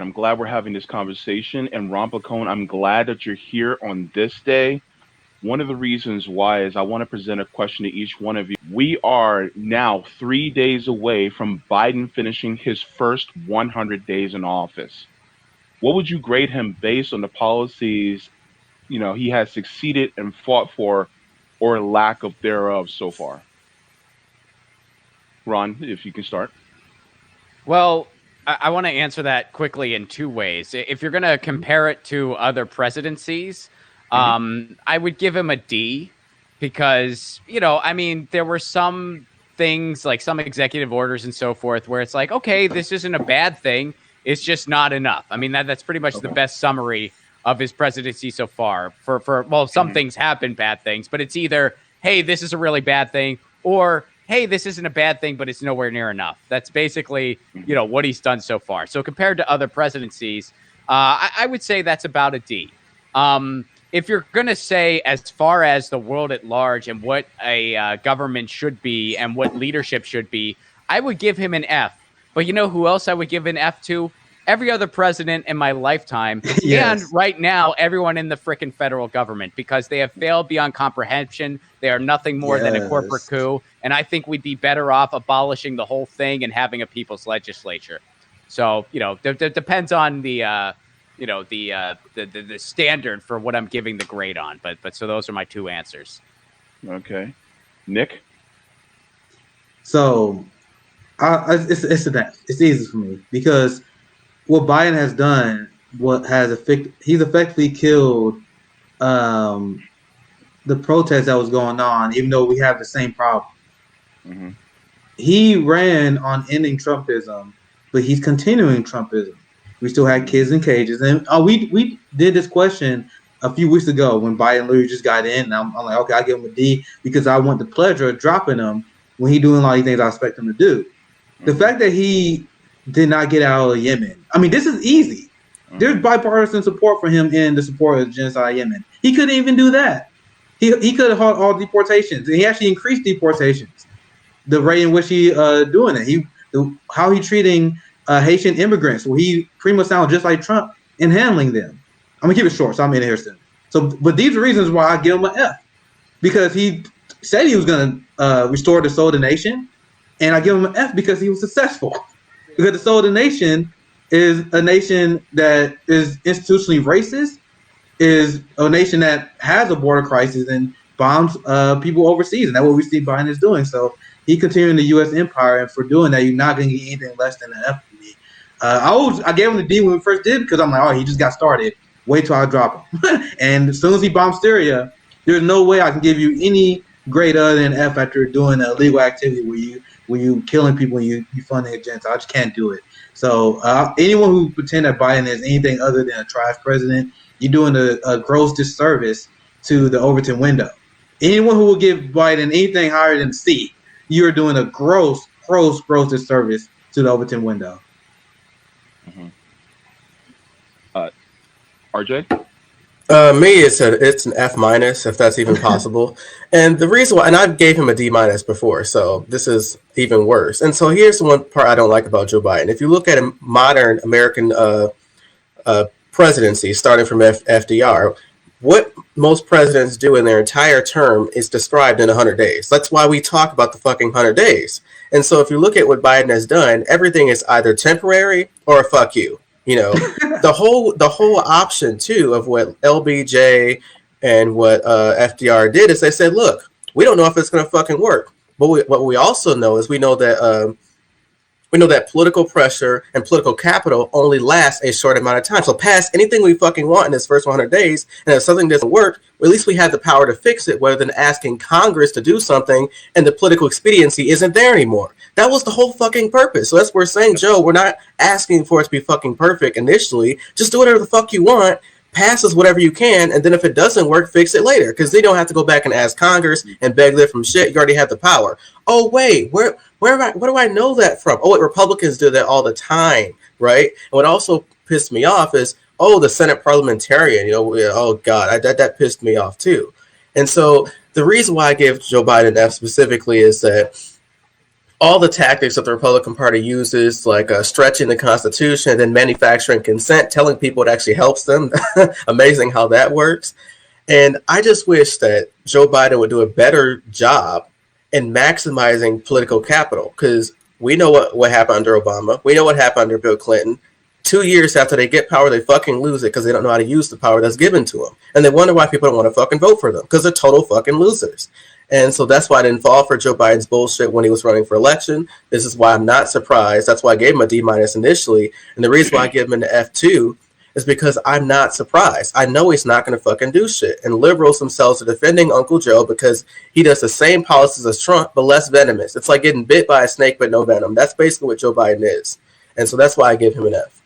I'm glad we're having this conversation. And Ron Placone, I'm glad that you're here on this day. One of the reasons why is I want to present a question to each one of you. We are now 3 days away from Biden finishing his first 100 days in office. What would you grade him based on the policies he has succeeded and fought for, or lack of thereof so far? Ron, if you can start. Well, I want to answer that quickly in two ways. If you're going to compare it to other presidencies, Hmm. I would give him a D because, I mean, there were some things like some executive orders and so forth where it's like, okay, this isn't a bad thing. It's just not enough. I mean, that's pretty much the Okay. best summary of his presidency so far. Well, some Hmm. things have been bad things, but it's either, hey, this is a really bad thing, or hey, this isn't a bad thing, but it's nowhere near enough. That's basically, Hmm. what he's done so far. So compared to other presidencies, I would say that's about a D. If you're going to say as far as the world at large and what a government should be and what leadership should be, I would give him an F. But you know who else I would give an F to? Every other president in my lifetime. And Yes. right now, everyone in the frickin' federal government, because they have failed beyond comprehension. They are nothing more than a corporate Yes. coup. And I think we'd be better off abolishing the whole thing and having a people's legislature. So, depends on the standard for what I'm giving the grade on. But so those are my two answers. Okay. Nick? So it's easy for me because what Biden has done, he's effectively killed um, the protest that was going on, even though we have the same problem. Hmm. He ran on ending Trumpism, but he's continuing Trumpism. We still had Hmm. kids in cages, and we did this question a few weeks ago when Biden literally just got in. And I'm like, okay, I give him a D because I want the pleasure of dropping him when he doing all these things I expect him to do. The Hmm. fact that he did not get out of Yemen, I mean, this is easy. There's Hmm. bipartisan support for him in the support of genocide Yemen. He couldn't even do that. He could have halt all deportations, and he actually increased deportations. The rate in which he doing it, how he treating Haitian immigrants, where he pretty much sounds just like Trump in handling them. I'm gonna keep it short, so I'm in here soon. So, but these are reasons why I give him an F because he said he was gonna restore the soul of the nation, and I give him an F because he was successful. Because the soul of the nation is a nation that is institutionally racist, is a nation that has a border crisis and bombs people overseas, and that's what we see Biden is doing. So he continuing the U.S. empire, and for doing that, you're not going to get anything less than an F from me. I gave him the D when we first did because I'm like, oh, he just got started. Wait till I drop him. And as soon as he bombs Syria, there's no way I can give you any grade other than F after doing a illegal activity where you killing people and you funding agents. I just can't do it. So anyone who pretend that Biden is anything other than a trash president, you're doing a gross disservice to the Overton window. Anyone who will give Biden anything higher than C, you're doing a gross disservice to the Overton window. Hmm. Uh, RJ? Me, it's an F minus if that's even possible, and the reason why, and I gave him a D minus before, so this is even worse. And so here's the one part I don't like about Joe Biden. If you look at a modern American presidency, starting from FDR, what most presidents do in their entire term is described in 100 days. That's why we talk about the fucking 100 days. And so if you look at what Biden has done, everything is either temporary or a fuck you. You know, the whole option too of what LBJ and what FDR did is they said, look, we don't know if it's going to fucking work. But what we also know is we know that political pressure and political capital only lasts a short amount of time. So pass anything we fucking want in this first 100 days, and if something doesn't work, well, at least we have the power to fix it, rather than asking Congress to do something and the political expediency isn't there anymore. That was the whole fucking purpose. So that's what we're saying, Joe. We're not asking for it to be fucking perfect initially. Just do whatever the fuck you want. Pass us whatever you can, and then if it doesn't work, fix it later. Because they don't have to go back and ask Congress and beg them from shit. You already have the power. Oh wait, where do I know that from? Oh, wait, Republicans do that all the time, right? And what also pissed me off is, oh, the Senate parliamentarian. You know, oh god, that pissed me off too. And so the reason why I gave Joe Biden F specifically is that all the tactics that the Republican Party uses, like stretching the Constitution and then manufacturing consent, telling people it actually helps them. Amazing how that works. And I just wish that Joe Biden would do a better job in maximizing political capital, because we know what happened under Obama. We know what happened under Bill Clinton. 2 years after they get power, they fucking lose it because they don't know how to use the power that's given to them. And they wonder why people don't want to fucking vote for them, because they're total fucking losers. And so that's why I didn't fall for Joe Biden's bullshit when he was running for election. This is why I'm not surprised. That's why I gave him a D- initially. And the reason why I give him an F2 is because I'm not surprised. I know he's not going to fucking do shit. And liberals themselves are defending Uncle Joe because he does the same policies as Trump, but less venomous. It's like getting bit by a snake, but no venom. That's basically what Joe Biden is. And so that's why I give him an F.